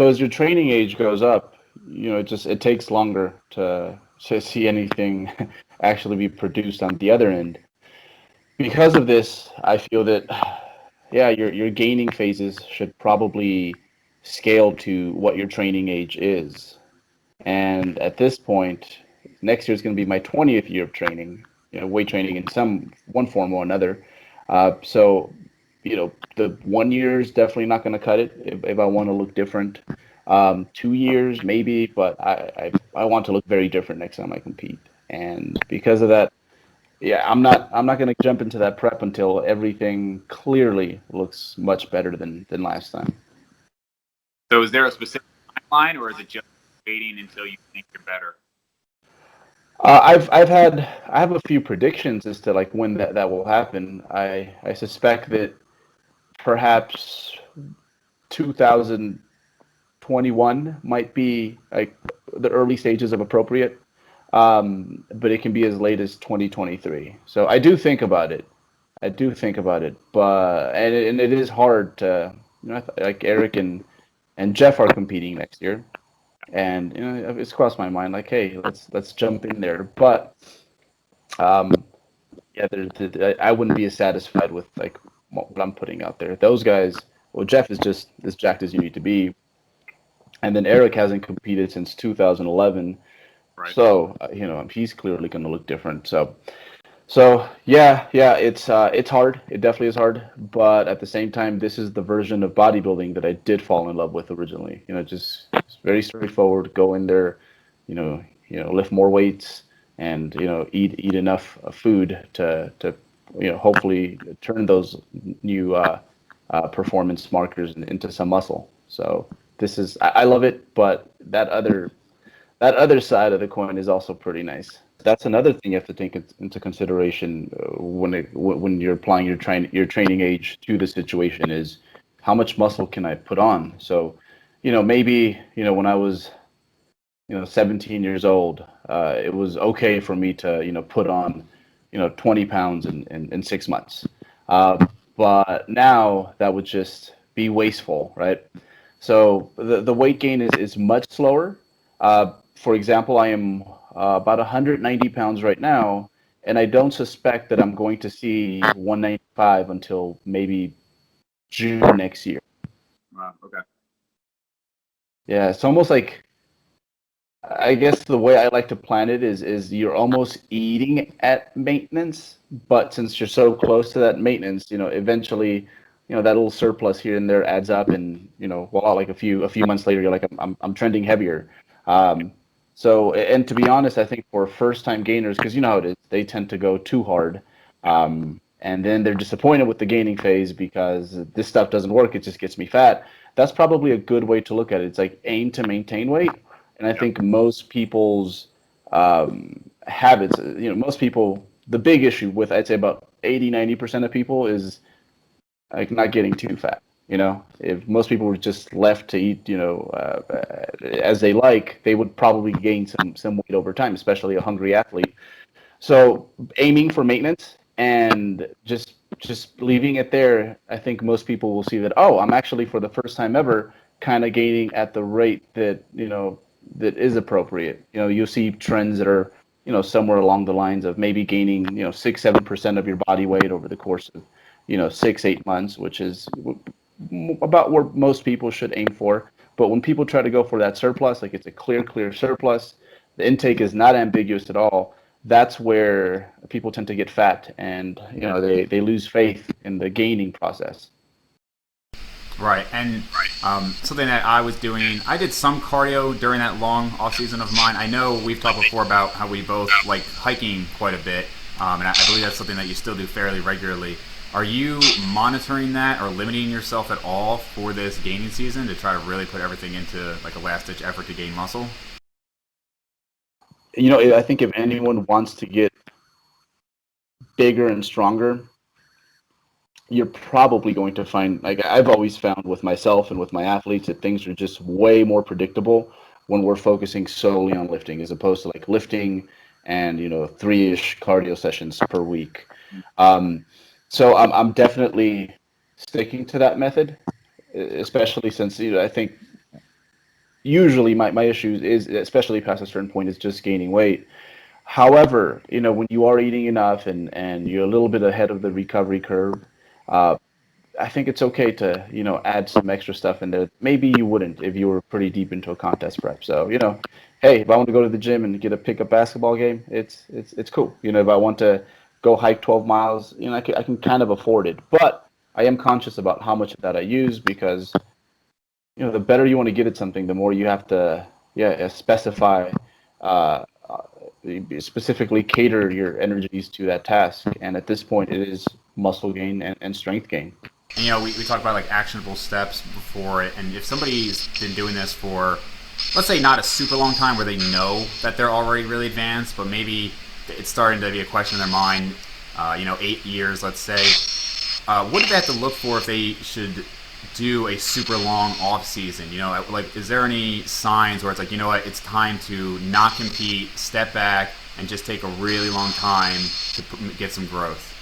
So as your training age goes up, it takes longer to see anything actually be produced on the other end. Because of this, I feel that yeah, your gaining phases should probably scale to what your training age is. And at this point, next year is going to be my 20th year of training, weight training in some one form or another. So, the 1 year is definitely not going to cut it if I want to look different. 2 years maybe, but I want to look very different next time I compete. And because of that, yeah, I'm not going to jump into that prep until everything clearly looks much better than last time. So is there a specific timeline, or is it just waiting until you think you're better? I have a few predictions as to like when that will happen. I suspect that perhaps 2021 might be like the early stages of appropriate, but it can be as late as 2023. So I do think about it. I do think about it, but and it is hard to like Eric and Jeff are competing next year, and it's crossed my mind like, hey, let's jump in there, but um, yeah, I wouldn't be as satisfied with like what I'm putting out there. Those guys, well, Jeff is just as jacked as you need to be, and then Eric hasn't competed since 2011, Right. so he's clearly going to look different. So yeah, it's hard. It definitely is hard, but at the same time, this is the version of bodybuilding that I did fall in love with originally. Just very straightforward. Go in there, lift more weights, and eat enough food to hopefully turn those new performance markers into some muscle. So I love it, but that other side of the coin is also pretty nice. That's another thing you have to take into consideration when you're applying your training age to the situation is how much muscle can I put on? So, maybe when I was 17 years old, it was okay for me to put on 20 pounds in 6 months. But now that would just be wasteful, right? So the weight gain is much slower. For example, I am about 190 pounds right now, and I don't suspect that I'm going to see 195 until maybe June next year. Wow. Okay. Yeah, it's almost like I guess the way I like to plan it is you're almost eating at maintenance, but since you're so close to that maintenance, eventually, that little surplus here and there adds up, and well, like a few months later, you're like, I'm trending heavier. Um, and to be honest, I think for first time gainers, because you know how it is, they tend to go too hard, and then they're disappointed with the gaining phase because this stuff doesn't work. It just gets me fat. That's probably a good way to look at it. It's like aim to maintain weight, and I Yep. think most people's habits, most people, the big issue with, I'd say about 80-90% of people is like not getting too fat. If most people were just left to eat, as they like, they would probably gain some weight over time, especially a hungry athlete. So aiming for maintenance and just leaving it there, I think most people will see that, oh, I'm actually for the first time ever kind of gaining at the rate that is appropriate. You'll see trends that are somewhere along the lines of maybe gaining 6-7% of your body weight over the course of 6-8 months, which is about where most people should aim for. But when people try to go for that surplus, like it's a clear surplus, the intake is not ambiguous at all. That's where people tend to get fat, and they lose faith in the gaining process. Right, and something that I was doing, I did some cardio during that long off season of mine. I know we've talked before about how we both like hiking quite a bit, and I believe that's something that you still do fairly regularly. Are you monitoring that or limiting yourself at all for this gaining season to try to really put everything into like a last ditch effort to gain muscle? I think if anyone wants to get bigger and stronger, you're probably going to find, like I've always found with myself and with my athletes, that things are just way more predictable when we're focusing solely on lifting as opposed to like lifting and three-ish cardio sessions per week. Um, so I'm definitely sticking to that method, especially since I think usually my issue is, especially past a certain point, is just gaining weight. However, when you are eating enough and you're a little bit ahead of the recovery curve, uh, I think it's okay to, add some extra stuff in there. Maybe you wouldn't if you were pretty deep into a contest prep. So, hey, if I want to go to the gym and get a pickup basketball game, it's cool. If I want to go hike 12 miles, I can kind of afford it. But I am conscious about how much of that I use because, the better you want to get at something, the more you have to, specify, uh, specifically cater your energies to that task. And at this point, it is muscle gain and strength gain. And we talked about like actionable steps before it, and if somebody's been doing this for, let's say, not a super long time, where they know that they're already really advanced, but maybe it's starting to be a question in their mind, 8 years, let's say, what do they have to look for if they should do a super long off season? Like, is there any signs where it's like, what, it's time to not compete, step back, and just take a really long time to get some growth?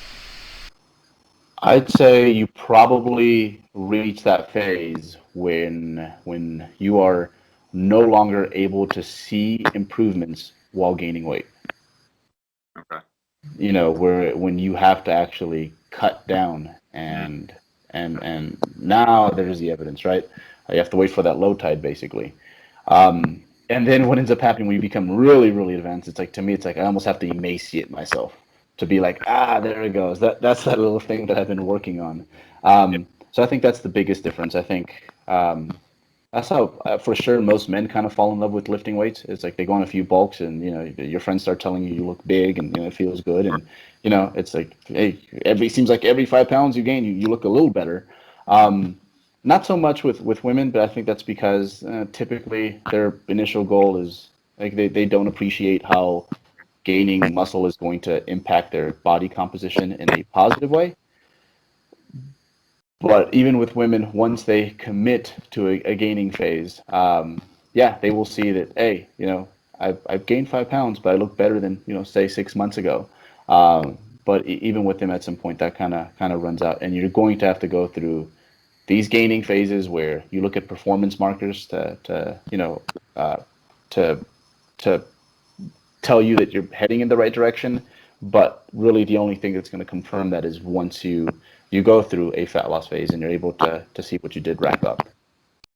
I'd say you probably reach that phase when you are no longer able to see improvements while gaining weight. Okay. Where when you have to actually cut down and now there's the evidence, right? You have to wait for that low tide basically. And then what ends up happening when you become really, really advanced, it's like, to me, it's like I almost have to emaciate myself to be like, there it goes. That's that little thing that I've been working on. So I think that's the biggest difference. I think that's how, for sure, most men kind of fall in love with lifting weights. It's like they go on a few bulks, and your friends start telling you look big, and it feels good, and it's like, hey, seems like every 5 pounds you gain, you look a little better. Not so much with women, but I think that's because typically their initial goal is like they don't appreciate how gaining muscle is going to impact their body composition in a positive way. But even with women, once they commit to a gaining phase, they will see that, hey, I've gained 5 pounds, but I look better than, say 6 months ago. But even with them, at some point, that kind of runs out, and you're going to have to go through these gaining phases where you look at performance markers to to tell you that you're heading in the right direction. But really, the only thing that's going to confirm that is once you go through a fat loss phase and you're able to see what you did rack up.